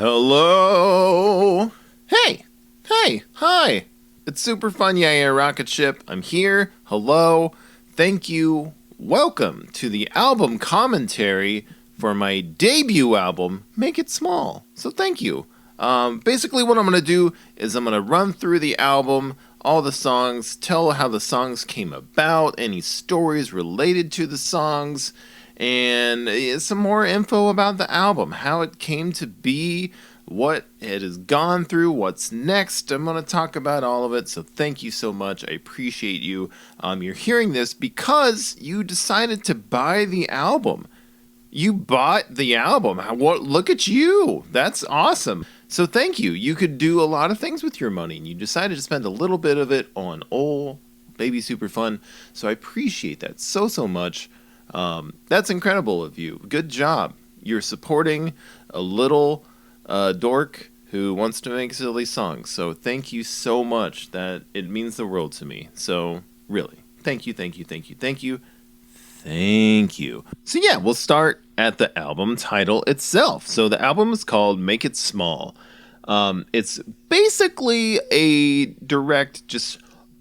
Hello. Hi. It's Superfun, yeah, Rocketship. I'm here. Hello. Thank you. Welcome to the album commentary for my debut album, Make It Small. So thank you. Basically what I'm going to do is I'm going to run through the album, all the songs, tell how the songs came about, any stories related to the songs, and some more info about the album, how it came to be, what it has gone through, what's next. I'm going to talk about all of it, so thank you so much. I appreciate you. You're hearing this because you decided to buy the album. You bought the album. Look at you. That's awesome. So thank you. You could do a lot of things with your money, and you decided to spend a little bit of it on old baby Superfun. So I appreciate that so much. That's incredible of you. Good job. You're supporting a little dork who wants to make silly songs. So thank you so much. That it means the world to me. So really, thank you. So yeah, we'll start at the album title itself. So the album is called Make It Small. It's basically a direct just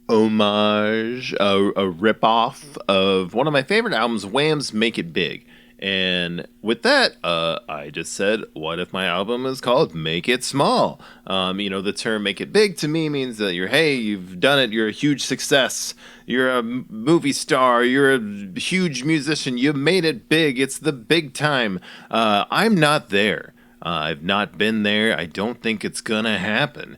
homage, a ripoff of one of my favorite albums, Wham's Make It Big. And with that, I just said, what if my album is called Make It Small? The term make it big to me means that you've done it, you're a huge success, you're a movie star, you're a huge musician, you made it big, it's the big time. I'm not there. I've not been there. I don't think it's gonna happen,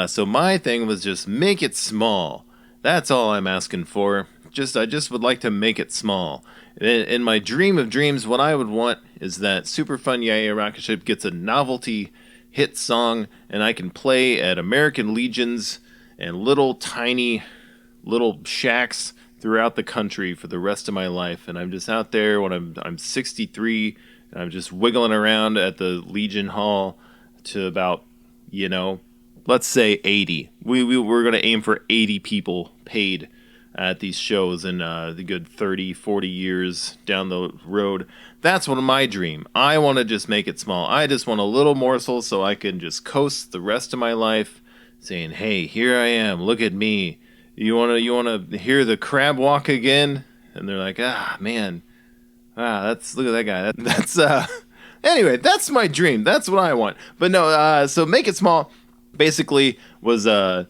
So my thing was just make it small. That's all I'm asking for. I just would like to make it small. In my dream of dreams, what I would want is that Superfun Yeah Rocketship gets a novelty hit song, and I can play at American Legions and little shacks throughout the country for the rest of my life. And I'm just out there when I'm 63, and I'm just wiggling around at the Legion Hall to about, let's say 80. We're going to aim for 80 people paid at these shows in the good 30, 40 years down the road. That's one of my dream. I want to just make it small. I just want a little morsel so I can just coast the rest of my life saying, hey, here I am, look at me. You want to hear the crab walk again? And they're like, man. Look at that guy. That's anyway, that's my dream. That's what I want. But no, so Make It Small basically was that's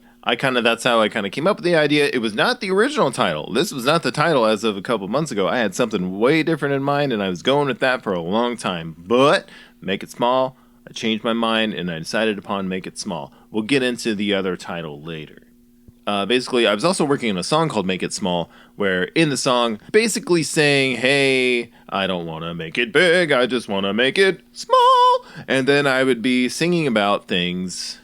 how I kind of came up with the idea. It was not the original title. This was not the title as of a couple months ago. I had something way different in mind, and I was going with that for a long time. But Make It Small, I changed my mind, and I decided upon Make It Small. We'll get into the other title later. Basically, I was also working on a song called Make It Small, where in the song, basically saying, hey, I don't want to make it big, I just want to make it small. And then I would be singing about things,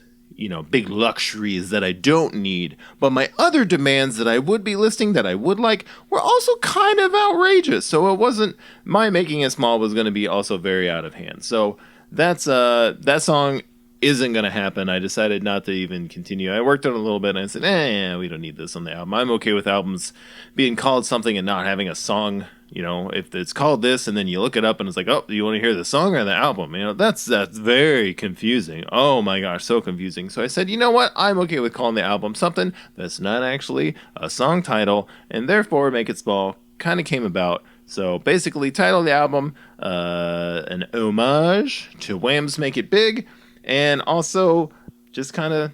big luxuries that I don't need. But my other demands that I would be listing that I would like were also kind of outrageous. So it wasn't, my making it small was going to be also very out of hand. So that song isn't going to happen. I decided not to even continue. I worked on it a little bit and I said, we don't need this on the album. I'm okay with albums being called something and not having a song. If it's called this and then you look it up and it's like, oh, do you want to hear the song or the album? That's very confusing. Oh my gosh, so confusing. So I said, you know what? I'm okay with calling the album something that's not actually a song title, and therefore Make It Small kind of came about. So basically, title of the album, an homage to Wham's Make It Big, and also just kind of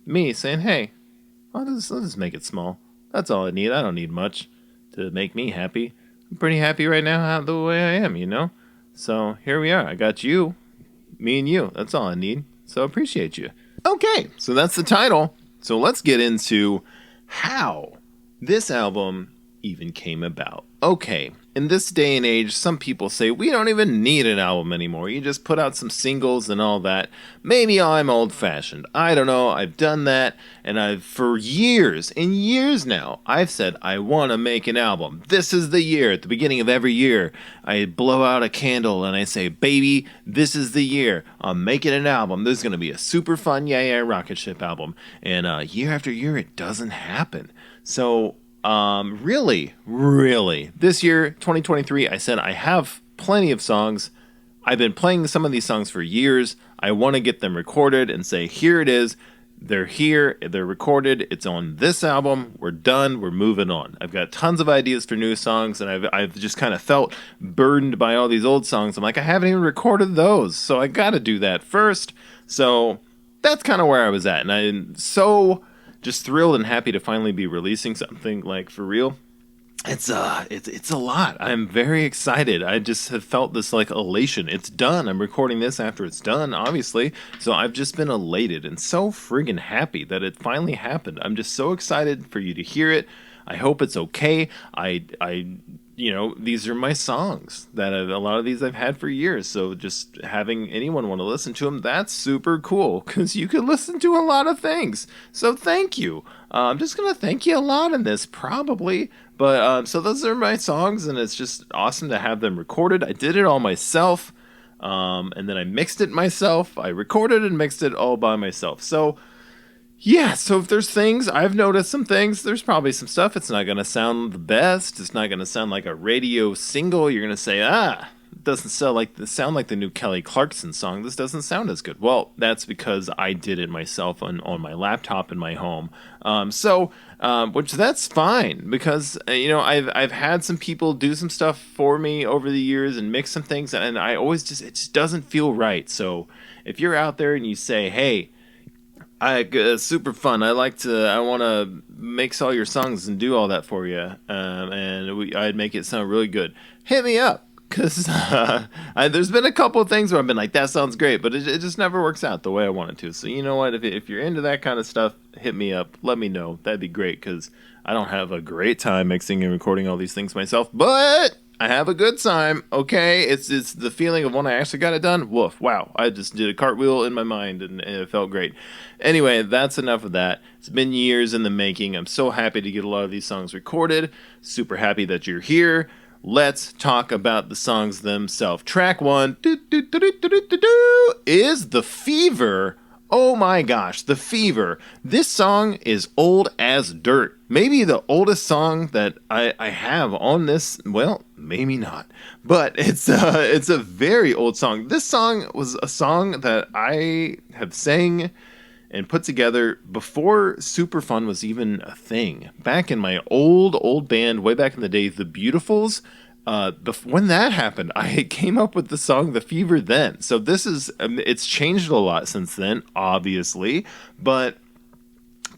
me saying, hey, I'll just make it small. That's all I need. I don't need much to make me happy. I'm pretty happy right now the way I am, So here we are. I got you, me and you. That's all I need. So appreciate you. Okay, so that's the title. So let's get into how this album even came about. Okay, in this day and age, some people say we don't even need an album anymore. You just put out some singles and all that. Maybe I'm old-fashioned. I don't know. I've done that, and for years and years now, I've said I want to make an album. This is the year. At the beginning of every year, I blow out a candle and I say, baby, this is the year. I'm making an album. This is going to be a Superfun Yeah Rocketship album. And year after year, it doesn't happen. So really, this year, 2023, I said I have plenty of songs, I've been playing some of these songs for years. I want to get them recorded and say, here it is. They're here. They're recorded. It's on this album. We're done. We're moving on. I've got tons of ideas for new songs, and I've just kind of felt burdened by all these old songs. I'm like, I haven't even recorded those, so I got to do that first. So that's kind of where I was at, and I'm so just thrilled and happy to finally be releasing something like for real. It's a lot. I'm very excited. I just have felt this like elation. It's done. I'm recording this after it's done, obviously. So I've just been elated and so friggin' happy that it finally happened. I'm just so excited for you to hear it. I hope it's okay. These are my songs that a lot of these I've had for years. So just having anyone want to listen to them, that's super cool because you can listen to a lot of things. So thank you. I'm just going to thank you a lot in this, probably. But so those are my songs, and it's just awesome to have them recorded. I did it all myself, and then I mixed it myself. I recorded and mixed it all by myself. So yeah, so if there's things, I've noticed some things, there's probably some stuff, it's not going to sound the best, it's not going to sound like a radio single, you're going to say, it doesn't sound like the new Kelly Clarkson song, this doesn't sound as good. Well, that's because I did it myself on my laptop in my home, which that's fine, because, I've had some people do some stuff for me over the years and mix some things, and I always it just doesn't feel right. So if you're out there and you say, hey, Superfun, I want to mix all your songs and do all that for you, I'd make it sound really good. Hit me up, because there's been a couple of things where I've been like, that sounds great, but it just never works out the way I want it to. So you know what, if you're into that kind of stuff, hit me up, let me know. That'd be great, because I don't have a great time mixing and recording all these things myself, but I have a good time, okay? It's the feeling of when I actually got it done. Woof, wow. I just did a cartwheel in my mind, and it felt great. Anyway, that's enough of that. It's been years in the making. I'm so happy to get a lot of these songs recorded. Super happy that you're here. Let's talk about the songs themselves. Track 1 is The Fever. Oh my gosh, The Fever. This song is old as dirt. Maybe the oldest song that I have on this, well, maybe not. But it's a very old song. This song was a song that I have sang and put together before Superfun was even a thing. Back in my old band, way back in the day, The Beautifuls. When that happened, I came up with the song The Fever then. So this is, it's changed a lot since then, obviously. But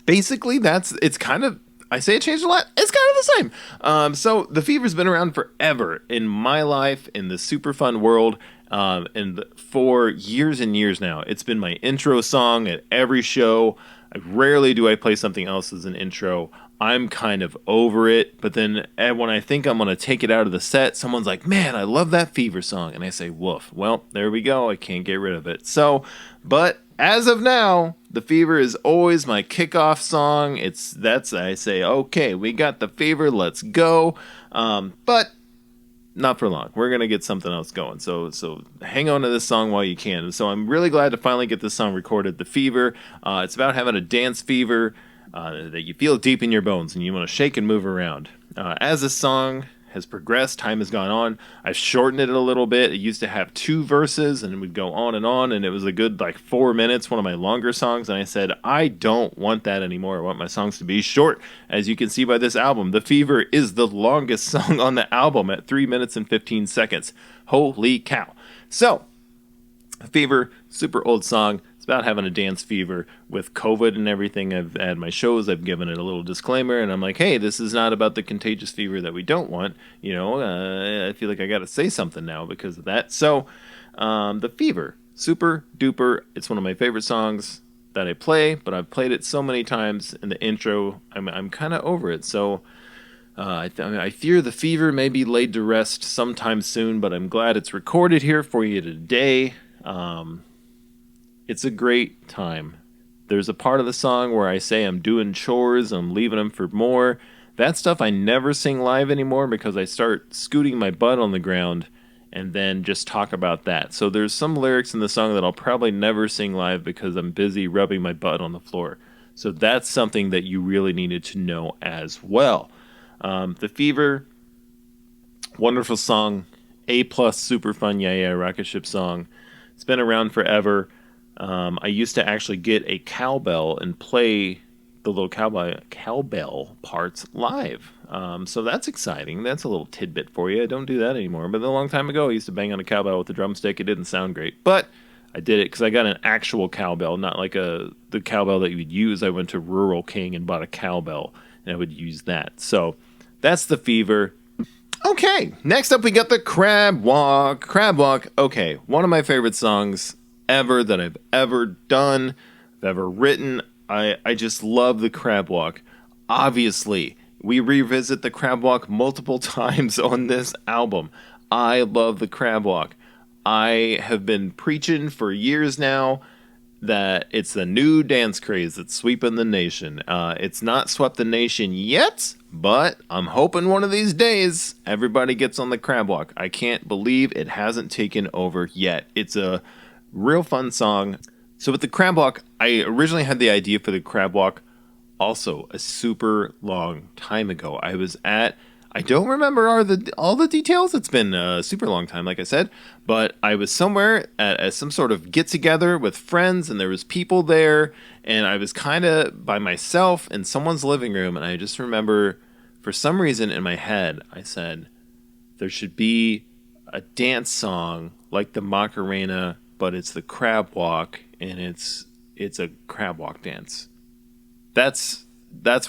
basically, it's kind of, I say it changed a lot, it's kind of the same. So The Fever's been around forever in my life, in the Superfun world. And for years and years now, it's been my intro song at every show. Rarely do I play something else as an intro. I'm kind of over it, but then when I think I'm going to take it out of the set, someone's like, man, I love that Fever song. And I say, woof. Well, there we go. I can't get rid of it. So, but as of now, The Fever is always my kickoff song. I say, okay, we got The Fever, let's go. But not for long. We're going to get something else going. So hang on to this song while you can. So I'm really glad to finally get this song recorded, The Fever. It's about having a dance fever that you feel deep in your bones and you want to shake and move around. As this song has progressed, time has gone on, I've shortened it a little bit. It used to have 2 verses and it would go on, and it was a good 4 minutes, one of my longer songs, and I said, I don't want that anymore. I want my songs to be short. As you can see by this album, The Fever is the longest song on the album at 3 minutes and 15 seconds. Holy cow. So, Fever, super old song. It's about having a dance fever. With COVID and everything, I've had my shows, I've given it a little disclaimer, and I'm like, hey, this is not about the contagious fever that we don't want. I feel like I got to say something now because of that. So, The Fever, super duper. It's one of my favorite songs that I play, but I've played it so many times in the intro, I'm kind of over it. So, I fear The Fever may be laid to rest sometime soon, but I'm glad it's recorded here for you today. It's a great time. There's a part of the song where I say I'm doing chores, I'm leaving them for more. That stuff I never sing live anymore because I start scooting my butt on the ground and then just talk about that. So there's some lyrics in the song that I'll probably never sing live because I'm busy rubbing my butt on the floor. So that's something that you really needed to know as well. The Fever, wonderful song. A plus Superfun Yeah Yeah Rocketship song. It's been around forever. I used to actually get a cowbell and play the little cowbell parts live. So that's exciting. That's a little tidbit for you. I don't do that anymore. But a long time ago, I used to bang on a cowbell with a drumstick. It didn't sound great, but I did it because I got an actual cowbell, not like the cowbell that you would use. I went to Rural King and bought a cowbell, and I would use that. So that's the fever. Okay, next up we got the Crab Walk. Crab Walk, okay, one of my favorite songs ever that I've ever done, I've ever written. I just love the Crab Walk. Obviously, we revisit the Crab Walk multiple times on this album. I love the Crab Walk. I have been preaching for years now that it's the new dance craze that's sweeping the nation. It's not swept the nation yet, but I'm hoping one of these days everybody gets on the Crab Walk. I can't believe it hasn't taken over yet. It's a real fun song. So with the Crab Walk, I originally had the idea for the Crab Walk also a super long time ago. I don't remember all the details. It's been a super long time, like I said. But I was somewhere at some sort of get-together with friends, and there was people there, and I was kind of by myself in someone's living room, and I just remember, for some reason in my head, I said, there should be a dance song like the Macarena, but it's the Crab Walk, and it's a Crab Walk dance. That's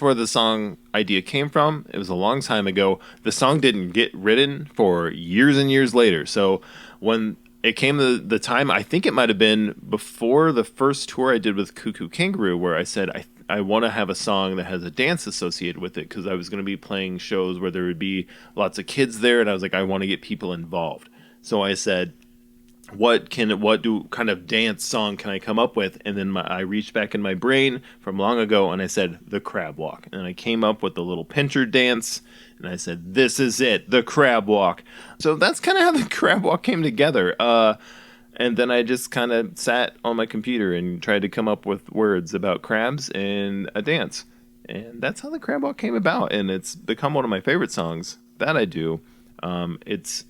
where the song idea came from. It was a long time ago. The song didn't get written for years and years later. So when it came to the time, I think it might have been before the first tour I did with Cuckoo Kangaroo, where I said I want to have a song that has a dance associated with it, because I was going to be playing shows where there would be lots of kids there, and I was like, I want to get people involved. So I said, what kind of dance song can I come up with? And then I reached back in my brain from long ago, and I said the Crab Walk, and I came up with the little pincher dance, and I said, this is it, the Crab Walk. So that's kind of how the Crab Walk came together. And then I just kind of sat on my computer and tried to come up with words about crabs and a dance, and that's how the Crab Walk came about. And it's become one of my favorite songs that I do. It's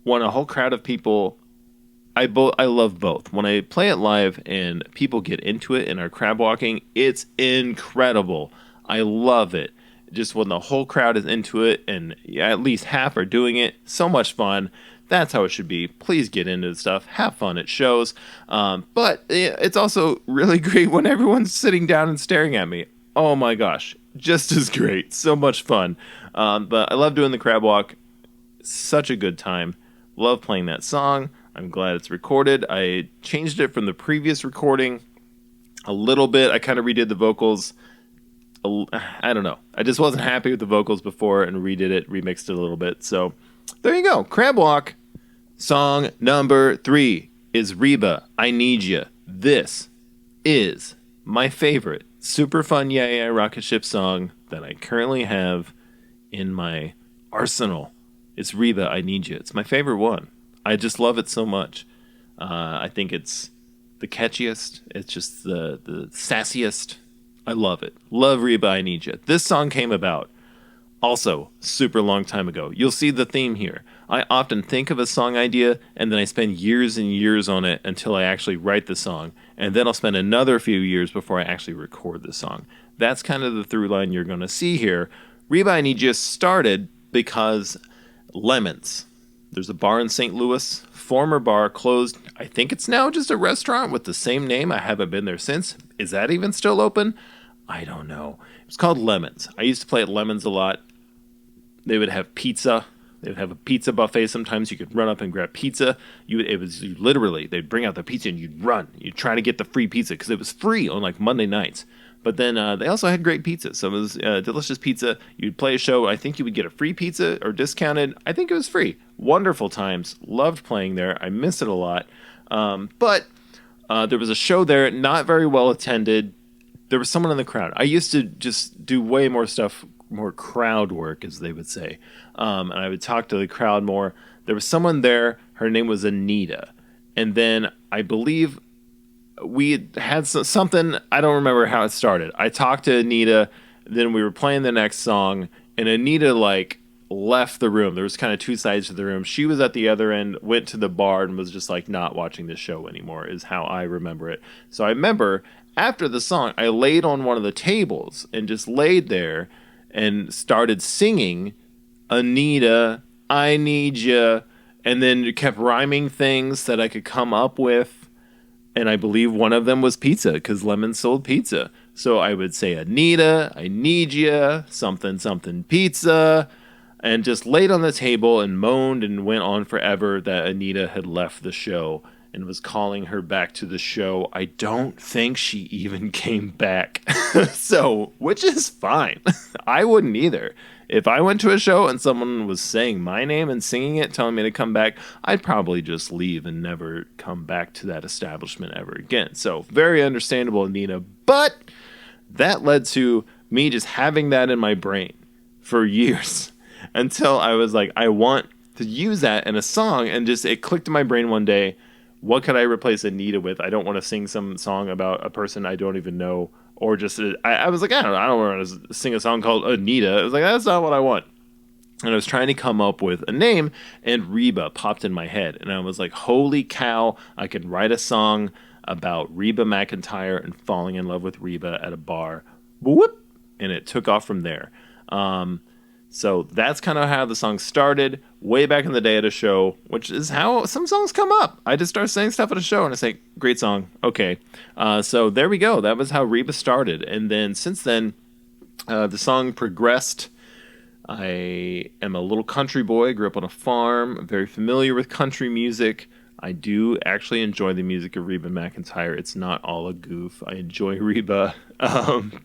won a whole crowd of people. I love both. When I play it live and people get into it and are crab walking, it's incredible. I love it. Just when the whole crowd is into it and at least half are doing it, so much fun. That's how it should be. Please get into the stuff. Have fun at shows. But it's also really great when everyone's sitting down and staring at me. Oh my gosh. Just as great. So much fun. But I love doing the Crab Walk. Such a good time. Love playing that song. I'm glad it's recorded. I changed it from the previous recording a little bit. I kind of redid the vocals. I don't know. I just wasn't happy with the vocals before and redid it, remixed it a little bit. So there you go. Crab Walk. Song number 3 is Reba, I Need Ya. This is my favorite Superfun Yeah Yeah Rocketship song that I currently have in my arsenal. It's Reba, I Need Ya. It's my favorite one. I just love it so much. I think it's the catchiest. It's just the sassiest. I love it. Love Reba, I Need Ya. This song came about also super long time ago. You'll see the theme here. I often think of a song idea, and then I spend years and years on it until I actually write the song. And then I'll spend another few years before I actually record the song. That's kind of the through line you're going to see here. Reba, I Need Ya started because Lemons. There's a bar in St. Louis, former bar, closed. I think it's now just a restaurant with the same name. I haven't been there since. Is that even still open? I don't know. It's called Lemons. I used to play at Lemons a lot. They would have pizza. They would have a pizza buffet. Sometimes you could run up and grab pizza. They'd bring out the pizza and you'd run. You'd try to get the free pizza because it was free on like Monday nights. But then they also had great pizza. So it was delicious pizza. You'd play a show. I think you would get a free pizza or discounted. I think it was free. Wonderful times. Loved playing there. I miss it a lot. But there was a show there, not very well attended. There was someone in the crowd. I used to just do way more stuff, more crowd work, as they would say. And I would talk to the crowd more. There was someone there. Her name was Anita. And then I believe we had something, I don't remember how it started. I talked to Anita, then we were playing the next song, and Anita, like, left the room. There was kind of two sides to the room. She was at the other end, went to the bar, and was just like not watching the show anymore, is how I remember it. So I remember after the song, I laid on one of the tables and just laid there and started singing Anita, I Need Ya, and then kept rhyming things that I could come up with. And I believe one of them was pizza, because Lemon sold pizza. So I would say, Anita, I need ya, something, something pizza, and just laid on the table and moaned and went on forever that Anita had left the show and was calling her back to the show. I don't think she even came back. So, which is fine. I wouldn't either. If I went to a show and someone was saying my name and singing it, telling me to come back, I'd probably just leave and never come back to that establishment ever again. So, very understandable, Anita. But that led to me just having that in my brain for years until I was like, I want to use that in a song. And just it clicked in my brain one day. What could I replace Anita with? I don't want to sing some song about a person I don't even know. Or just, I was like, I don't want to sing a song called Anita. I was like, that's not what I want. And I was trying to come up with a name, and Reba popped in my head. And I was like, holy cow, I could write a song about Reba McEntire and falling in love with Reba at a bar. Whoop! And it took off from there. So that's kind of how the song started, way back in the day at a show, which is how some songs come up. I just start saying stuff at a show, and I say, great song, okay. So there we go. That was how Reba started. And then since then, the song progressed. I am a little country boy, grew up on a farm, I'm very familiar with country music. I do actually enjoy the music of Reba McEntire. It's not all a goof. I enjoy Reba,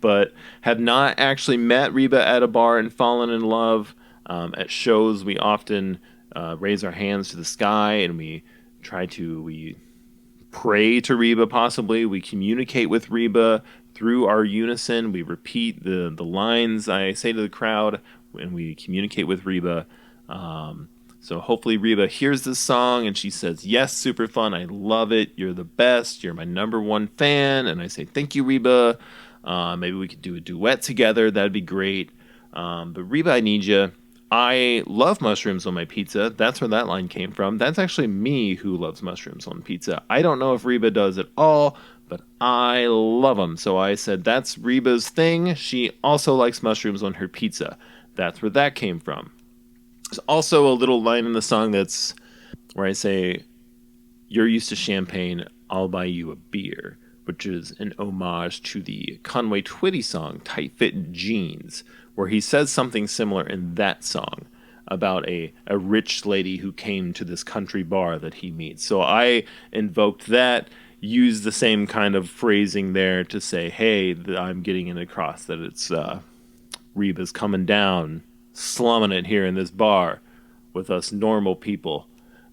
but have not actually met Reba at a bar and fallen in love. At shows, we often raise our hands to the sky and we pray to Reba possibly. We communicate with Reba through our unison. We repeat the lines I say to the crowd and we communicate with Reba. So hopefully Reba hears this song and she says, yes, Superfun, I love it. You're the best. You're my number one fan. And I say, thank you, Reba. Maybe we could do a duet together. That'd be great. But Reba, I need ya. I love mushrooms on my pizza. That's where that line came from. That's actually me who loves mushrooms on pizza. I don't know if Reba does at all, but I love them. So I said, that's Reba's thing. She also likes mushrooms on her pizza. That's where that came from. There's also a little line in the song that's where I say, you're used to champagne, I'll buy you a beer, which is an homage to the Conway Twitty song, Tight Fit Jeans, where he says something similar in that song about a rich lady who came to this country bar that he meets. So I invoked that, used the same kind of phrasing there to say, hey, I'm getting it across that it's Reba's coming down, slumming it here in this bar with us normal people.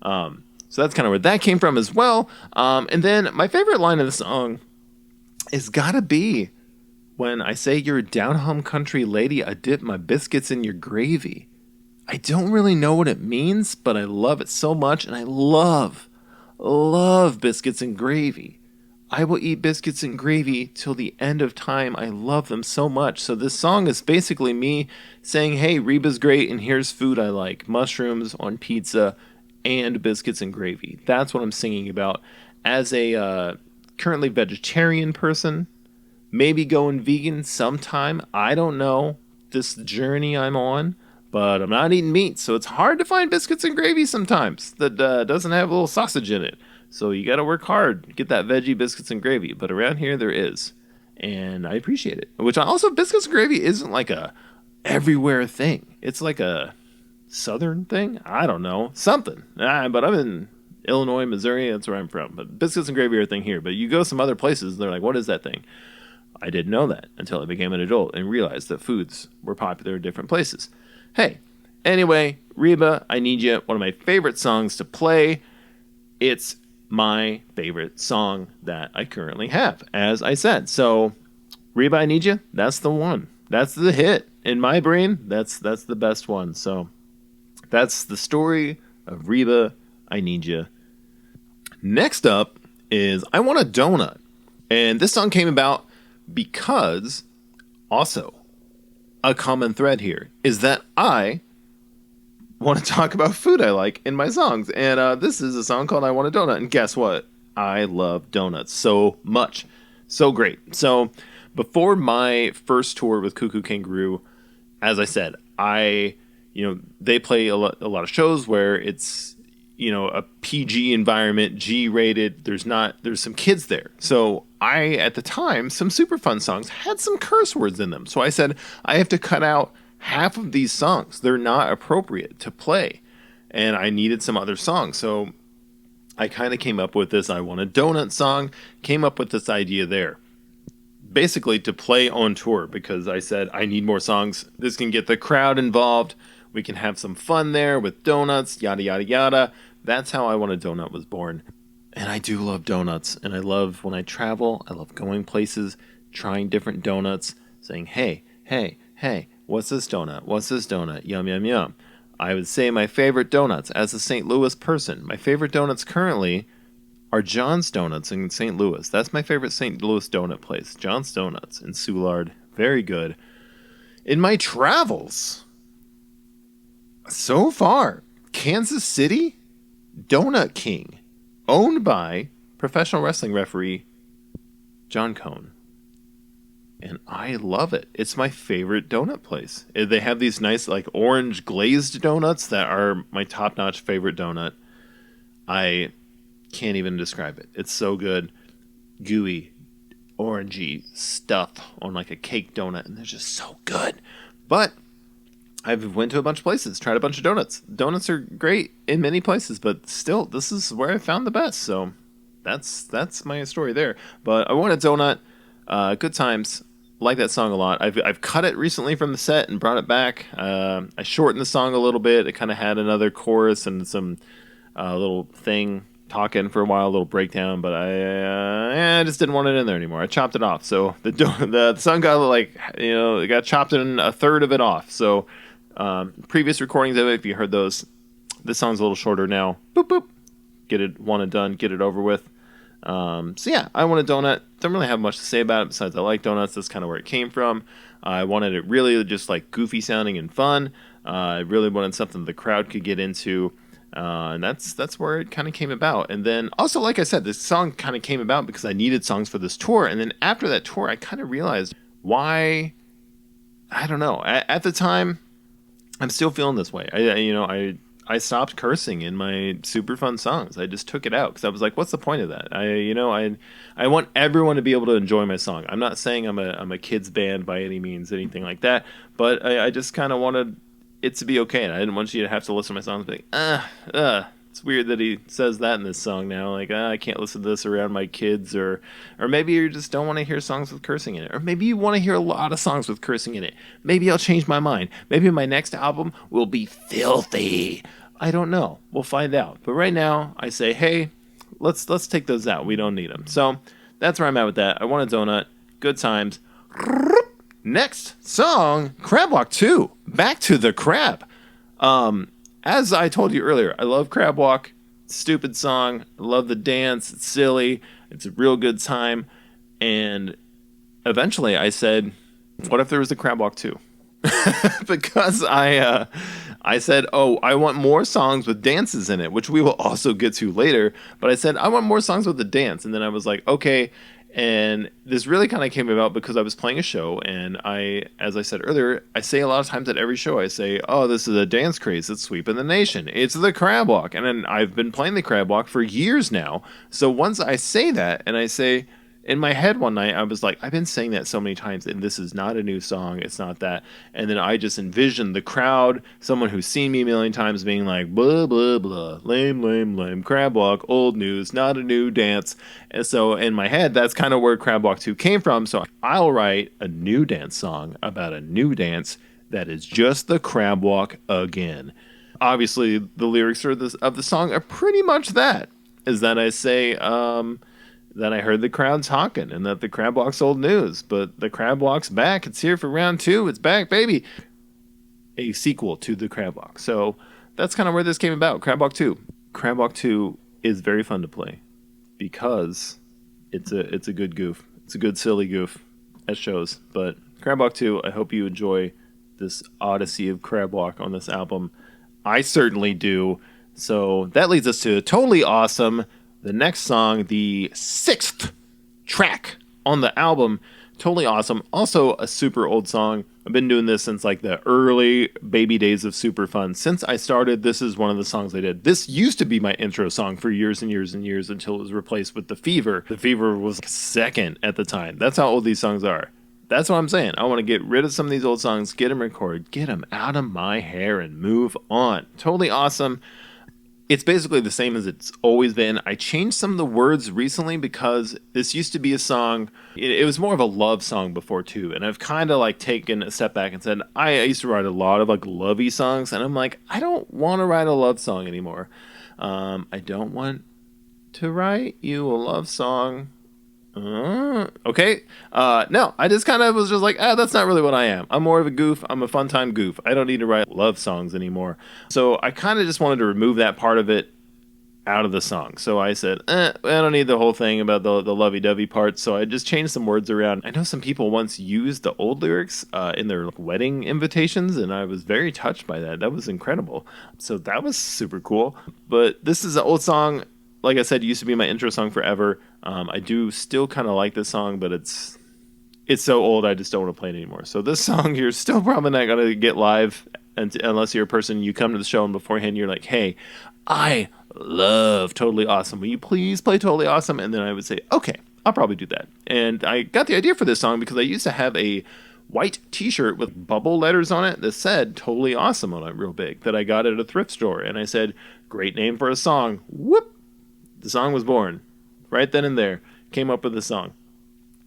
So that's kind of where that came from as well. And then my favorite line of the song is gotta be when I say, you're a down-home country lady, I dip my biscuits in your gravy. I don't really know what it means, but I love it so much, and I love biscuits and gravy. I will eat biscuits and gravy till the end of time. I love them so much. So this song is basically me saying, hey, Reba's great, and here's food I like. Mushrooms on pizza and biscuits and gravy. That's what I'm singing about. As a currently vegetarian person, maybe going vegan sometime. I don't know this journey I'm on, but I'm not eating meat, so it's hard to find biscuits and gravy sometimes that doesn't have a little sausage in it. So you got to work hard to get that veggie biscuits and gravy. But around here there is, and I appreciate it. Which also, biscuits and gravy isn't like a everywhere thing. It's like a southern thing. I don't know, something. But I'm in Illinois, Missouri. That's where I'm from. But biscuits and gravy are a thing here. But you go some other places, they're like, what is that thing? I didn't know that until I became an adult and realized that foods were popular in different places. Hey, anyway, Reba, I Need Ya, one of my favorite songs to play. It's my favorite song that I currently have, as I said. So, Reba, I Need Ya, that's the one. That's the hit. In my brain, that's the best one. So, that's the story of Reba, I Need Ya. Next up is I Want a Donut. And this song came about because, also, a common thread here is that I want to talk about food I like in my songs. And this is a song called I Want a Donut. And guess what? I love donuts so much. So great. So before my first tour with Cuckoo Kangaroo, as I said, they play a lot of shows where it's, a PG environment, G rated. There's some kids there. So at the time, some Superfun songs had some curse words in them. So I said, I have to cut out half of these songs. They're not appropriate to play. And I needed some other songs. So I kind of came up with this I Want a Donut song, came up with this idea there. Basically to play on tour, because I said I need more songs. This can get the crowd involved. We can have some fun there with donuts, yada, yada, yada. That's how I Want a Donut was born. And I do love donuts. And I love when I travel, I love going places, trying different donuts, saying, hey, hey, hey, what's this donut? What's this donut? Yum, yum, yum. I would say my favorite donuts, as a St. Louis person, my favorite donuts currently are John's Donuts in St. Louis. That's my favorite St. Louis donut place. John's Donuts in Soulard. Very good. In my travels, so far, Kansas City, Donut King, owned by professional wrestling referee John Cone. And I love it. It's my favorite donut place. They have these nice, like, orange glazed donuts that are my top-notch favorite donut. I can't even describe it. It's so good. Gooey, orangey stuff on, like, a cake donut, and they're just so good. But I've went to a bunch of places, tried a bunch of donuts. Donuts are great in many places, but still, this is where I found the best. So that's my story there. But I Want a Donut. Good times. Like that song a lot. I've cut it recently from the set and brought it back. I shortened the song a little bit. It kind of had another chorus and some little thing talking for a while, a little breakdown. But I just didn't want it in there anymore. I chopped it off. So the song got it got chopped in a third of it off. So previous recordings of it, if you heard those, this song's a little shorter now. Boop boop. Get it one and done. Get it over with. So yeah, I Want a Donut. Don't really have much to say about it besides I like donuts. That's kind of where it came from. I wanted it really just like goofy sounding and fun. I really wanted something the crowd could get into. And that's where it kind of came about. And then also, like I said, this song kind of came about because I needed songs for this tour. And then after that tour, I kind of realized why, I don't know. At the time, I'm still feeling this way. I stopped cursing in my Superfun songs. I just took it out because I was like, what's the point of that? I want everyone to be able to enjoy my song. I'm not saying I'm a kids band by any means, anything like that, but I just kind of wanted it to be okay. And I didn't want you to have to listen to my songs and be like, it's weird that he says that in this song now. Like, I can't listen to this around my kids, or maybe you just don't want to hear songs with cursing in it, or maybe you want to hear a lot of songs with cursing in it. Maybe I'll change my mind. Maybe my next album will be filthy. I don't know. We'll find out. But right now, I say, hey, let's take those out. We don't need them. So that's where I'm at with that. I Want a Donut. Good times. Next song, Crab Walk 2. Back to the crab. As I told you earlier, I love Crab Walk. Stupid song. I love the dance. It's silly. It's a real good time. And eventually I said, what if there was a Crab Walk 2? Because I said, I want more songs with dances in it, which we will also get to later. But I said, I want more songs with the dance. And then I was like, okay. And this really kind of came about because I was playing a show. And as I said earlier, I say a lot of times at every show, I say, this is a dance craze that's sweeping the nation. It's the Crab Walk. And then I've been playing the Crab Walk for years now. So once I say that and I say, in my head one night, I was like, I've been saying that so many times, and this is not a new song. It's not that. And then I just envisioned the crowd, someone who's seen me a million times, being like, blah, blah, blah, lame, lame, lame, Crab Walk, old news, not a new dance. And so in my head, that's kind of where Crab Walk 2 came from. So I'll write a new dance song about a new dance that is just the Crab Walk again. Obviously, the lyrics of the song are pretty much that, is that I say, that I heard the crowd talking and that the Crab Walk's old news, but the Crab Walk's back. It's here for round 2. It's back, baby. A sequel to the Crab Walk. So that's kind of where this came about. Crab Walk 2. Crab Walk 2 is very fun to play because it's a good goof. It's a good silly goof at shows. But Crab Walk 2, I hope you enjoy this odyssey of Crab Walk on this album. I certainly do. So that leads us to Totally Awesome. The next song, the sixth track on the album, Totally Awesome. Also a super old song. I've been doing this since like the early baby days of Superfun. Since I started, this is one of the songs I did. This used to be my intro song for years and years and years until it was replaced with The Fever. The Fever was second at the time. That's how old these songs are. That's what I'm saying. I want to get rid of some of these old songs, get them recorded, get them out of my hair, and move on. Totally Awesome. It's basically the same as it's always been. I changed some of the words recently because this used to be a song. It was more of a love song before too, and I've kind of like taken a step back and said I used to write a lot of like lovey songs, and I'm like I don't want to write a love song anymore. I don't want to write you a love song. Okay. No, I just kind of was just like, that's not really what I am. I'm more of a goof. I'm a fun time goof. I don't need to write love songs anymore. So I kind of just wanted to remove that part of it out of the song. So I said, I don't need the whole thing about the lovey-dovey part. So I just changed some words around. I know some people once used the old lyrics in their wedding invitations, and I was very touched by that. That was incredible. So that was super cool. But this is an old song. Like I said, it used to be my intro song forever. I do still kind of like this song, but it's so old I just don't want to play it anymore. So this song you're still probably not going to get live unless you're a person, you come to the show and beforehand you're like, hey, I love Totally Awesome. Will you please play Totally Awesome? And then I would say, okay, I'll probably do that. And I got the idea for this song because I used to have a white t-shirt with bubble letters on it that said Totally Awesome on it real big that I got at a thrift store. And I said, great name for a song. Whoop! The song was born. Right then and there. Came up with the song.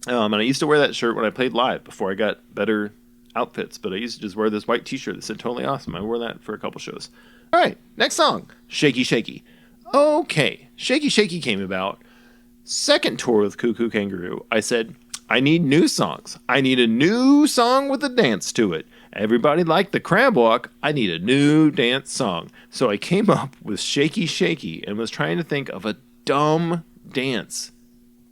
And I used to wear that shirt when I played live before I got better outfits. But I used to just wear this white t-shirt that said Totally Awesome. I wore that for a couple shows. All right, next song. Shaky Shaky. Okay, Shaky Shaky came about. Second tour with Cuckoo Kangaroo. I said, I need new songs. I need a new song with a dance to it. Everybody liked the crab walk. I need a new dance song. So I came up with Shaky Shaky and was trying to think of a dumb dance.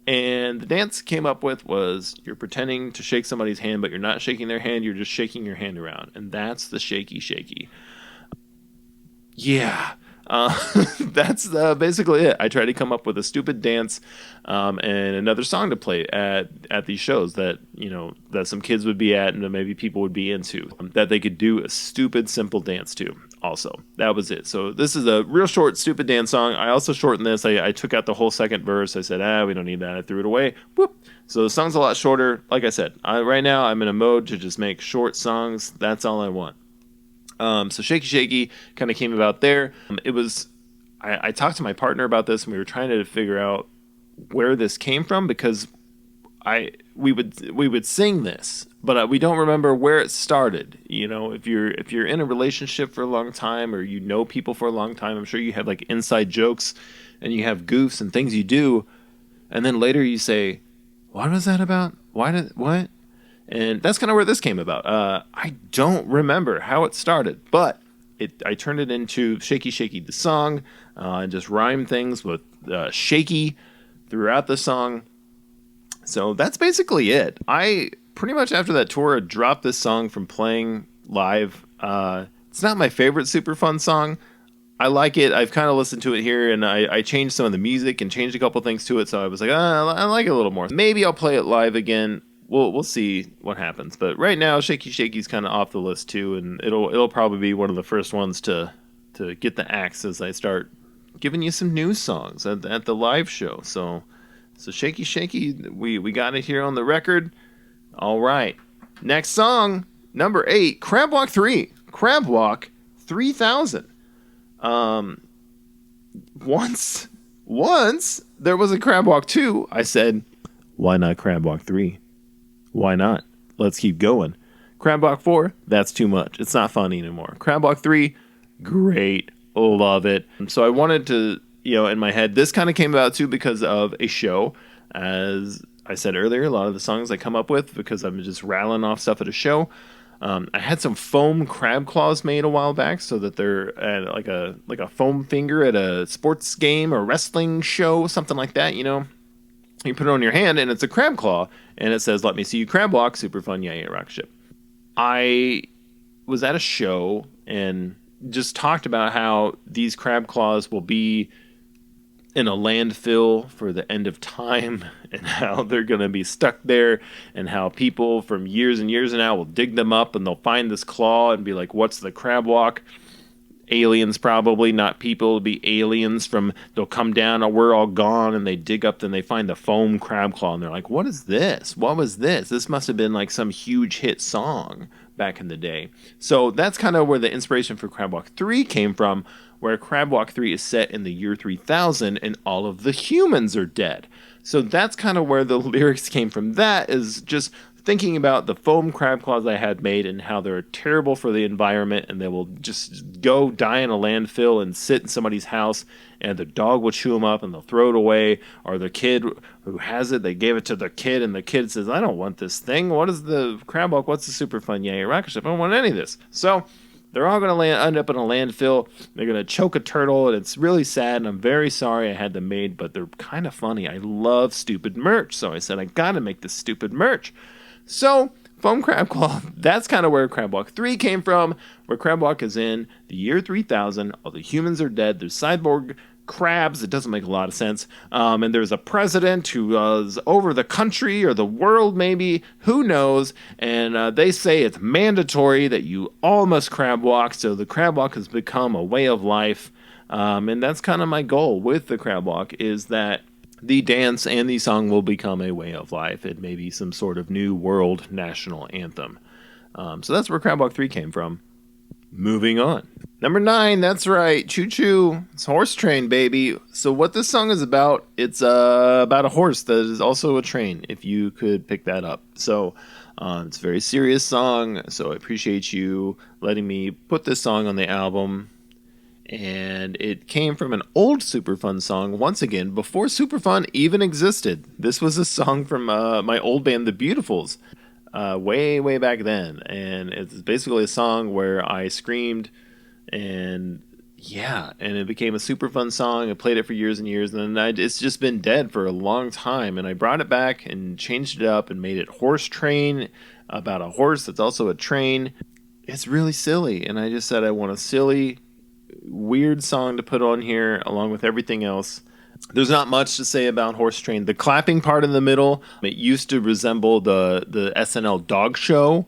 And the dance I came up with was you're pretending to shake somebody's hand, but you're not shaking their hand. You're just shaking your hand around. And that's the Shaky Shaky. Yeah. That's basically it. I tried to come up with a stupid dance and another song to play at these shows that, you know, that some kids would be at and that maybe people would be into, that they could do a stupid, simple dance to. Also, that was it. So this is a real short, stupid dance song. I also shortened this. I took out the whole second verse. I said, we don't need that. I threw it away. Whoop. So the song's a lot shorter. Like I said, right now I'm in a mode to just make short songs. That's all I want. So Shaky Shaky kind of came about there. It was, I talked to my partner about this and we were trying to figure out where this came from because we would sing this, but we don't remember where it started. You know, if you're in a relationship for a long time or you know people for a long time, I'm sure you have like inside jokes and you have goofs and things you do. And then later you say, what was that about? What? And that's kind of where this came about. I don't remember how it started, but I turned it into Shaky Shaky the song and just rhymed things with shaky throughout the song. So that's basically it. I pretty much after that tour dropped this song from playing live. It's not my favorite Superfun song. I like it. I've kind of listened to it here, and I changed some of the music and changed a couple things to it. So I was like, I like it a little more. Maybe I'll play it live again. We'll see what happens. But right now, Shaky Shaky's kind of off the list too, and it'll probably be one of the first ones to get the axe as I start giving you some new songs at the live show. So Shaky Shaky, we got it here on the record. All right, next song, number 8, Crab Walk 3, Crab Walk 3000. Once there was a Crab Walk 2. I said, why not Crab Walk 3? Why not? Let's keep going. Crab Walk 4, that's too much. It's not funny anymore. Crab Walk 3, great. Love it. So I wanted to, in my head, this kind of came about too because of a show. As I said earlier, a lot of the songs I come up with because I'm just rattling off stuff at a show. I had some foam crab claws made a while back so that they're like a foam finger at a sports game or wrestling show, something like that, You put it on your hand, and it's a crab claw, and it says, let me see you crab walk, Superfun, yeah, Rocketship. I was at a show, and just talked about how these crab claws will be in a landfill for the end of time, and how they're going to be stuck there, and how people from years and years now will dig them up and they'll find this claw and be like, what's the crab walk? Aliens, probably not people. It'll be aliens from, they'll come down, or we're all gone, and they dig up, then they find the foam crab claw, and they're like, what is this? What was this? This must have been like some huge hit song back in the day. So that's kind of where the inspiration for Crab Walk 3 came from, where Crab Walk 3 is set in the year 3000 and all of the humans are dead. So that's kind of where the lyrics came from. That is just thinking about the foam crab claws I had made and how they're terrible for the environment, and they will just go die in a landfill and sit in somebody's house, and the dog will chew them up and they'll throw it away, or the kid who has it, they gave it to the kid, and the kid says, I don't want this thing. What is the crab walk? What's the Superfun? Yay, Rocketship. I don't want any of this. So they're all going to end up in a landfill. They're going to choke a turtle, and it's really sad, and I'm very sorry I had them made, but they're kind of funny. I love stupid merch, so I said, I got to make this stupid merch. So, foam crab claw, that's kind of where Crab Walk 3 came from, where Crab Walk is in the year 3000, all the humans are dead, there's cyborg crabs, it doesn't make a lot of sense, and there's a president who is over the country, or the world maybe, who knows, and they say it's mandatory that you all must crab walk, so the crab walk has become a way of life, and that's kind of my goal with the crab walk, is that the dance and the song will become a way of life. It may be some sort of new world national anthem. So that's where Crab Walk 3 came from. Moving on. Number 9, that's right. Choo Choo. It's Horse Train, baby. So what this song is about, it's about a horse that is also a train, if you could pick that up. So it's a very serious song, so I appreciate you letting me put this song on the album. And it came from an old Superfun song, once again, before Superfun even existed. This was a song from my old band, The Beautifuls, way back then. And it's basically a song where I screamed, and yeah, and it became a Superfun song. I played it for years and years, and then it's just been dead for a long time. And I brought it back and changed it up and made it Horse Train, about a horse that's also a train. It's really silly, and I just said I want a silly, weird song to put on here along with everything else. There's not much to say about Horse Train. The clapping part in the middle, it used to resemble the SNL dog show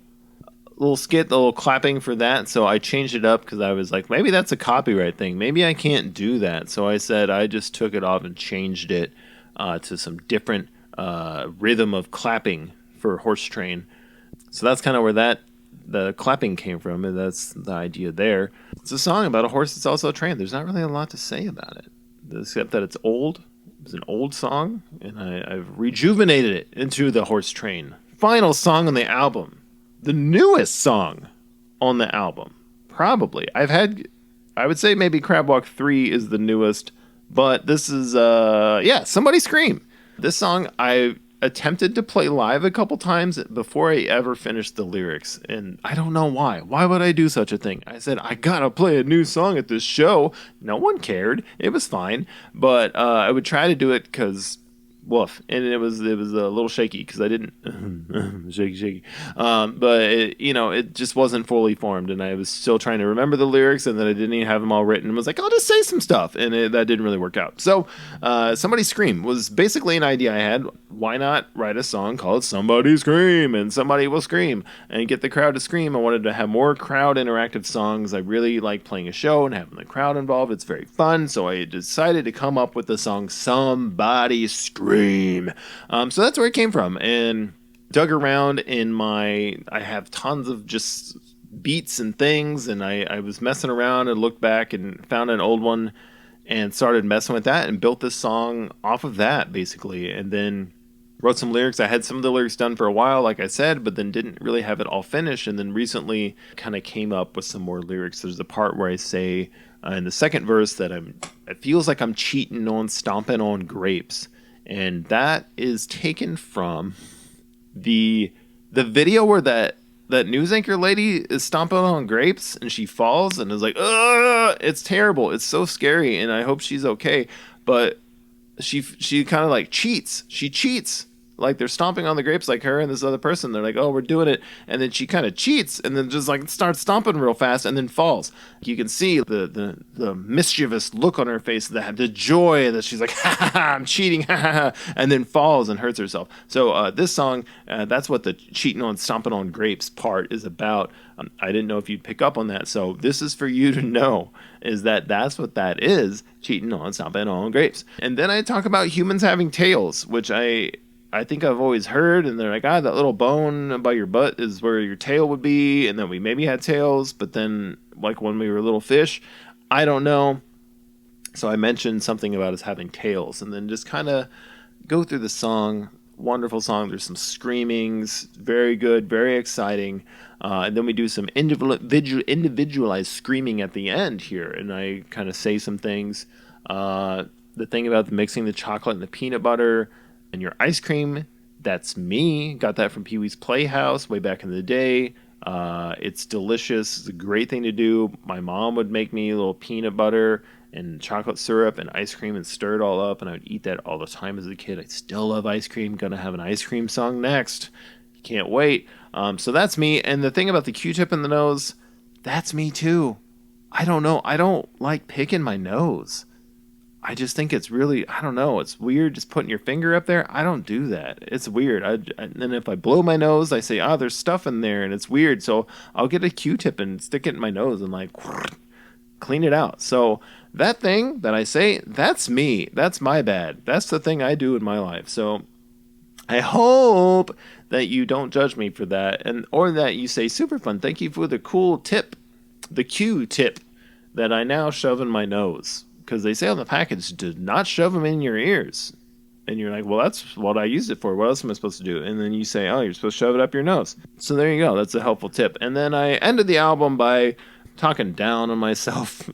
little skit, the little clapping for that, so I changed it up because I was like, maybe that's a copyright thing, maybe I can't do that. So I said I just took it off and changed it to some different rhythm of clapping for Horse Train. So that's kind of where the clapping came from, and that's the idea there. It's a song about a horse that's also a train. There's not really a lot to say about it, except that it's old. It's an old song, and I've rejuvenated it into the Horse Train. Final song on the album. The newest song on the album. Probably. I would say maybe Crab Walk 3 is the newest, but this is, Somebody Scream. This song I attempted to play live a couple times before I ever finished the lyrics, and I don't know why. Why would I do such a thing? I said, I gotta play a new song at this show. No one cared. It was fine, but I would try to do it because woof, and it was a little shaky because I didn't shaky, but it just wasn't fully formed, and I was still trying to remember the lyrics, and then I didn't even have them all written. And was like, I'll just say some stuff, and that didn't really work out. So Somebody Scream was basically an idea I had. Why not write a song called Somebody Scream, and somebody will scream and get the crowd to scream. I wanted to have more crowd interactive songs. I really like playing a show and having the crowd involved. It's very fun, so I decided to come up with the song Somebody Scream. So that's where it came from, and dug around I have tons of just beats and things, and I was messing around and looked back and found an old one and started messing with that and built this song off of that, basically, and then wrote some lyrics. I had some of the lyrics done for a while, like I said, but then didn't really have it all finished, and then recently kind of came up with some more lyrics. There's the part where I say in the second verse that it feels like I'm cheating on stomping on grapes. And that is taken from the video where that news anchor lady is stomping on grapes and she falls and is like, ugh, it's terrible. It's so scary, and I hope she's okay. But she kind of like cheats. She cheats Like they're stomping on the grapes like her and this other person. They're like, oh, we're doing it. And then she kind of cheats and then just like starts stomping real fast and then falls. You can see the mischievous look on her face, the joy that she's like, ha ha ha, I'm cheating, ha ha ha, and then falls and hurts herself. So this song, that's what the cheating on stomping on grapes part is about. I didn't know if you'd pick up on that. So this is for you to know, is that that's what that is, cheating on stomping on grapes. And then I talk about humans having tails, which I think I've always heard, and they're like, that little bone by your butt is where your tail would be, and then we maybe had tails, but then, like when we were little fish, I don't know. So I mentioned something about us having tails, and then just kind of go through the song. Wonderful song. There's some screamings, very good, very exciting, and then we do some individualized screaming at the end here, and I kind of say some things. The thing about mixing the chocolate and the peanut butter and your ice cream, that's me. Got that from Pee-wee's Playhouse way back in the day. It's delicious. It's a great thing to do. My mom would make me a little peanut butter and chocolate syrup and ice cream and stir it all up, and I would eat that all the time as a kid. I still love ice cream. Gonna have an ice cream song next. Can't wait. So that's me. And the thing about the Q-tip in the nose, that's me too. I don't know. I don't like picking my nose. I just think it's really, I don't know, it's weird just putting your finger up there. I don't do that. It's weird. And if I blow my nose, I say, there's stuff in there, and it's weird. So I'll get a Q-tip and stick it in my nose and like clean it out. So that thing that I say, that's me. That's my bad. That's the thing I do in my life. So I hope that you don't judge me for that, or that you say, Superfun, thank you for the cool tip, the Q-tip that I now shove in my nose. Because they say on the package, do not shove them in your ears. And you're like, well, that's what I used it for. What else am I supposed to do? And then you say, you're supposed to shove it up your nose. So there you go. That's a helpful tip. And then I ended the album by talking down on myself,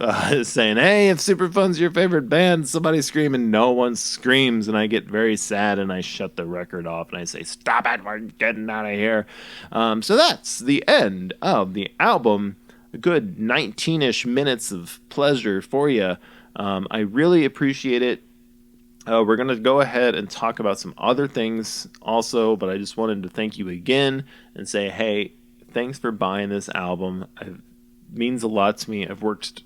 saying, hey, if Superfun's your favorite band, somebody's screaming. No one screams. And I get very sad and I shut the record off and I say, stop it. We're getting out of here. So that's the end of the album. A good 19-ish minutes of pleasure for you. I really appreciate it. We're going to go ahead and talk about some other things also, but I just wanted to thank you again and say, hey, thanks for buying this album. It means a lot to me. I've worked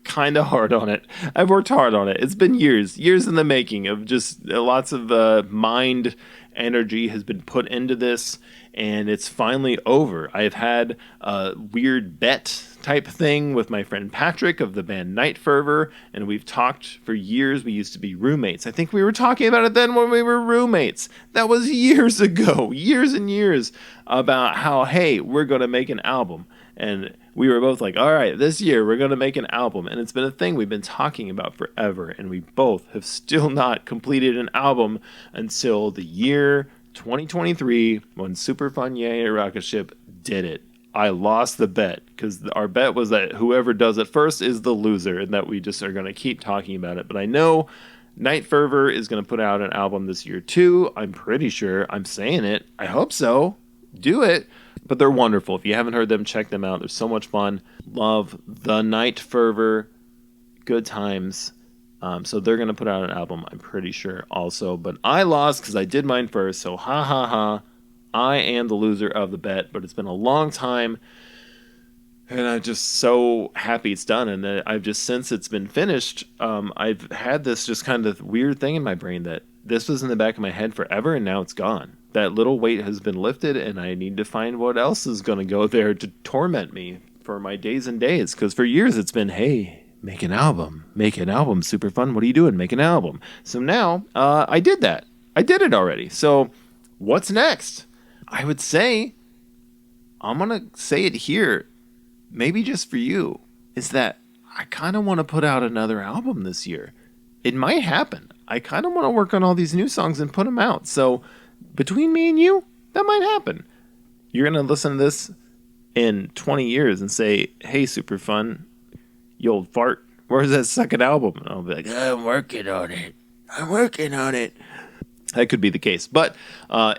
kind of hard on it. It's been years in the making of just lots of mind energy has been put into this, and it's finally over. I've had a weird bet type thing with my friend Patrick of the band Night Fervor, and we've talked for years. We used to be roommates. I think we were talking about it then when we were roommates. That was years ago, years and years, about how, hey, we're going to make an album. And we were both like, all right, this year we're going to make an album. And it's been a thing we've been talking about forever. And we both have still not completed an album until the year 2023 when Superfun Yay at Rocketship did it. I lost the bet because our bet was that whoever does it first is the loser and that we just are going to keep talking about it. But I know Night Fervor is going to put out an album this year too. I'm pretty sure. I'm saying it. I hope so. Do it. But they're wonderful. If you haven't heard them, check them out. They're so much fun. Love the Night Fervor. Good times. So they're going to put out an album, I'm pretty sure, also. But I lost because I did mine first. So ha ha ha. I am the loser of the bet. But it's been a long time. And I'm just so happy it's done. And I've just, since it's been finished, I've had this just kind of weird thing in my brain that this was in the back of my head forever and now it's gone. That little weight has been lifted and I need to find what else is going to go there to torment me for my days and days. Because for years it's been, hey, make an album, Superfun. What are you doing? Make an album. So now I did that. I did it already. So what's next? I would say, I'm going to say it here, maybe just for you, is that I kind of want to put out another album this year. It might happen. I kind of want to work on all these new songs and put them out. So between me and you, that might happen. You're going to listen to this in 20 years and say, hey, Superfun, you old fart, where's that second album? And I'll be like, I'm working on it. That could be the case. But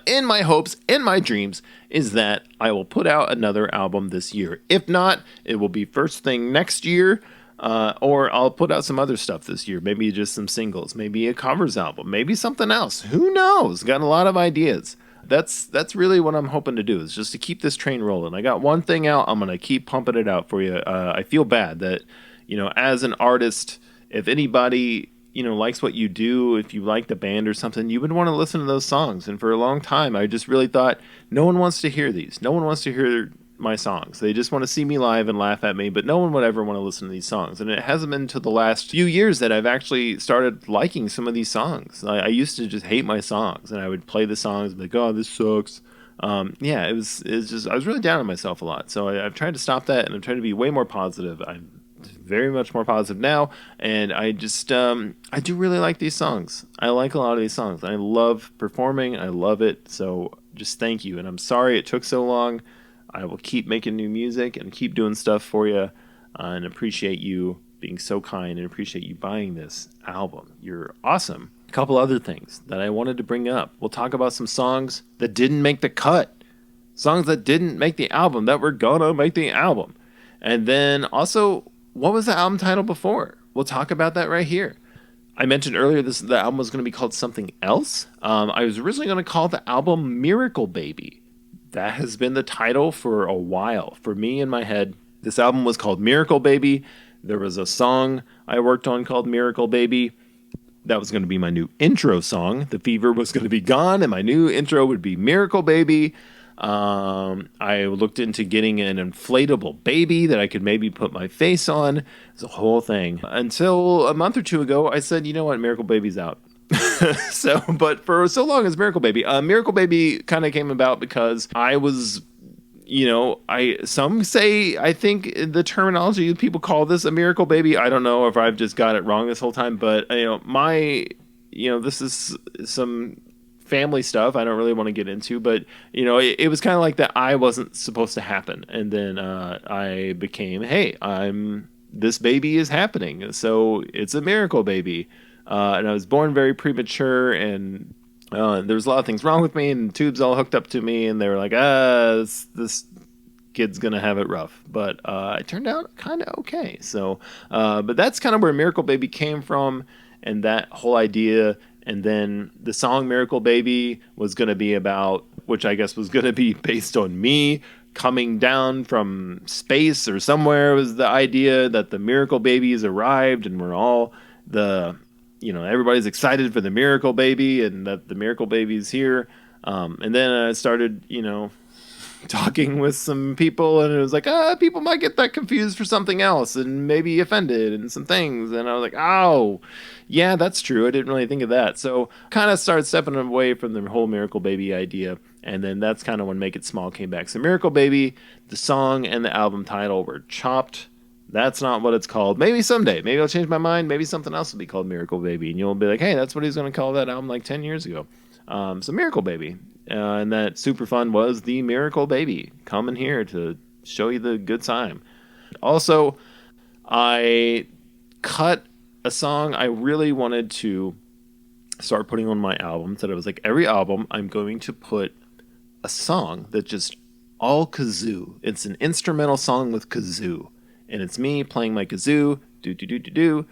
in my hopes, in my dreams, is that I will put out another album this year. If not, it will be first thing next year. Or I'll put out some other stuff this year. Maybe just some singles, maybe a covers album, maybe something else. Who knows? Got a lot of ideas. That's really what I'm hoping to do, is just to keep this train rolling. I got one thing out. I'm gonna keep pumping it out for you. I feel bad that, as an artist, if anybody likes what you do, if you like the band or something, you would want to listen to those songs. And for a long time, I just really thought, no one wants to hear these. No one wants to hear my songs. They just want to see me live and laugh at me, but no one would ever want to listen to these songs. And it hasn't been until the last few years that I've actually started liking some of these songs. I used to just hate my songs, and I would play the songs and be like, oh, this sucks. It was just, I was really down on myself a lot. So I've tried to stop that, and I'm trying to be way more positive. I'm very much more positive now, and I just I do really like these songs. I like a lot of these songs. I love performing. I love it. So just thank you, and I'm sorry it took so long. I will keep making new music and keep doing stuff for you, and appreciate you being so kind and appreciate you buying this album. You're awesome. A couple other things that I wanted to bring up. We'll talk about some songs that didn't make the cut, songs that didn't make the album that were gonna make the album, and then also, what was the album title before? We'll talk about that right here. I mentioned earlier the album was going to be called something else. I was originally going to call the album Miracle Baby. That has been the title for a while. For me in my head, this album was called Miracle Baby. There was a song I worked on called Miracle Baby. That was going to be my new intro song. The fever was going to be gone, and my new intro would be Miracle Baby. I looked into getting an inflatable baby that I could maybe put my face on. It's a whole thing. Until a month or two ago, I said, you know what, Miracle Baby's out. But for so long as Miracle Baby kind of came about because I was, some say, I think the terminology people call this a Miracle Baby. I don't know if I've just got it wrong this whole time, but this is some family stuff I don't really want to get into, but it was kind of like that. I wasn't supposed to happen, and then I became, hey, this baby is happening, so it's a Miracle Baby, and I was born very premature, and there was a lot of things wrong with me, and tubes all hooked up to me, and they were like, this kid's gonna have it rough, but it turned out kind of okay. So but that's kind of where Miracle Baby came from, and that whole idea. And then the song Miracle Baby was going to be about, which I guess was going to be based on me coming down from space or somewhere, was the idea that the Miracle Babies arrived, and we're all everybody's excited for the Miracle Baby, and that the Miracle Baby's here. And then I started, talking with some people, and it was like, people might get that confused for something else and maybe offended and some things. And I was like, oh, yeah, that's true. I didn't really think of that. So kind of started stepping away from the whole Miracle Baby idea. And then that's kind of when Make It Small came back. So Miracle Baby, the song and the album title were chopped. That's not what it's called. Maybe someday. Maybe I'll change my mind. Maybe something else will be called Miracle Baby. And you'll be like, hey, that's what he's going to call that album like 10 years ago. So Miracle Baby. And that Superfun was the Miracle Baby coming here to show you the good time. Also, I cut a song I really wanted to start putting on my album. That I was like, every album I'm going to put a song that just all kazoo. It's an instrumental song with kazoo, and it's me playing my kazoo, do,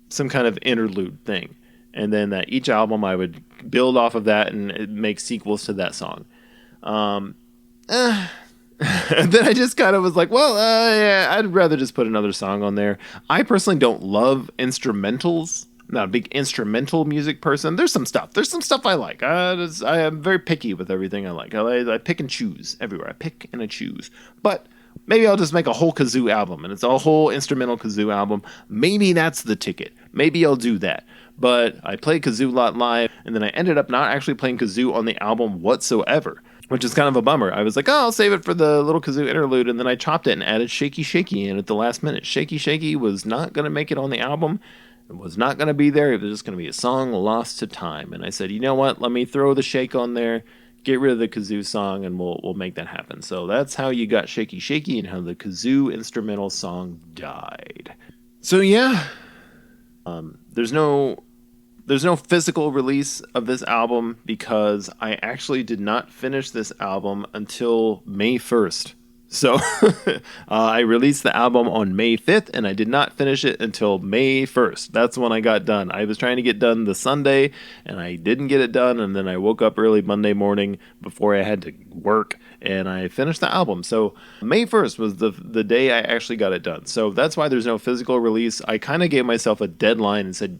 some kind of interlude thing. And then that each album I would build off of that and make sequels to that song. And then I just kind of was like, yeah, I'd rather just put another song on there. I personally don't love instrumentals. I'm not a big instrumental music person. There's some stuff I like. I am very picky with everything I like. I pick and choose everywhere. I pick and I choose. But maybe I'll just make a whole kazoo album, and it's a whole instrumental kazoo album. Maybe that's the ticket. Maybe I'll do that. But I played kazoo a lot live, and then I ended up not actually playing kazoo on the album whatsoever, which is kind of a bummer. I was like, I'll save it for the little kazoo interlude, and then I chopped it and added Shaky Shaky in at the last minute. Shaky Shaky was not going to make it on the album. It was not going to be there. It was just going to be a song lost to time. And I said, you know what? Let me throw the shake on there, get rid of the kazoo song, and we'll make that happen. So that's how you got Shaky Shaky and how the kazoo instrumental song died. So yeah, there's no physical release of this album because I actually did not finish this album until May 1st. So I released the album on May 5th, and I did not finish it until May 1st. That's when I got done. I was trying to get done the Sunday, and I didn't get it done, and then I woke up early Monday morning before I had to work, and I finished the album. So May 1st was the day I actually got it done. So that's why there's no physical release. I kind of gave myself a deadline and said,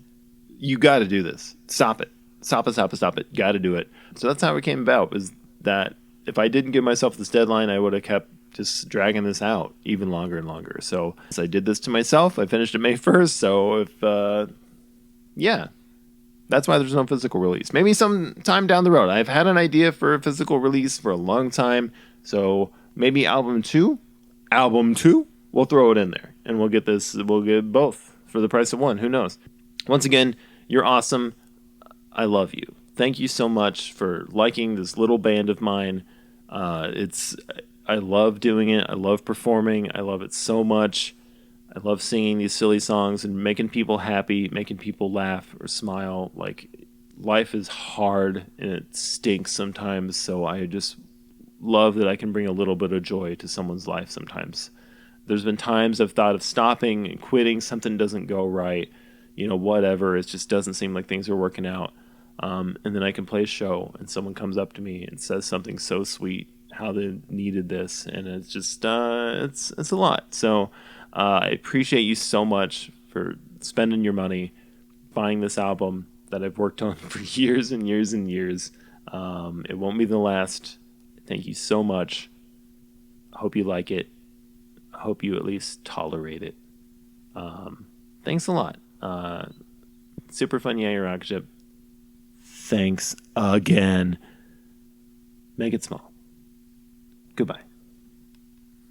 you got to do this. Stop it. Stop it, stop it, stop it. Got to do it. So that's how it came about, was that if I didn't give myself this deadline, I would have kept just dragging this out even longer and longer. So I did this to myself. I finished it May 1st. So yeah, that's why there's no physical release. Maybe some time down the road. I've had an idea for a physical release for a long time. So maybe album two, we'll throw it in there and we'll get both for the price of one. Who knows? Once again, you're awesome. I love you. Thank you so much for liking this little band of mine. I love doing it. I love performing. I love it so much. I love singing these silly songs and making people happy, making people laugh or smile. Like, life is hard and it stinks sometimes, so I just love that I can bring a little bit of joy to someone's life sometimes. There's been times I've thought of stopping and quitting. Something doesn't go right. Whatever. It just doesn't seem like things are working out. And then I can play a show and someone comes up to me and says something so sweet, how they needed this, and it's just it's a lot. So I appreciate you so much for spending your money buying this album that I've worked on for years and years and years. It won't be the last. Thank you so much. I hope you like it. I hope you at least tolerate it. Thanks a lot. Superfun, yeah, your Rocketship. Thanks again. Make it small. Goodbye.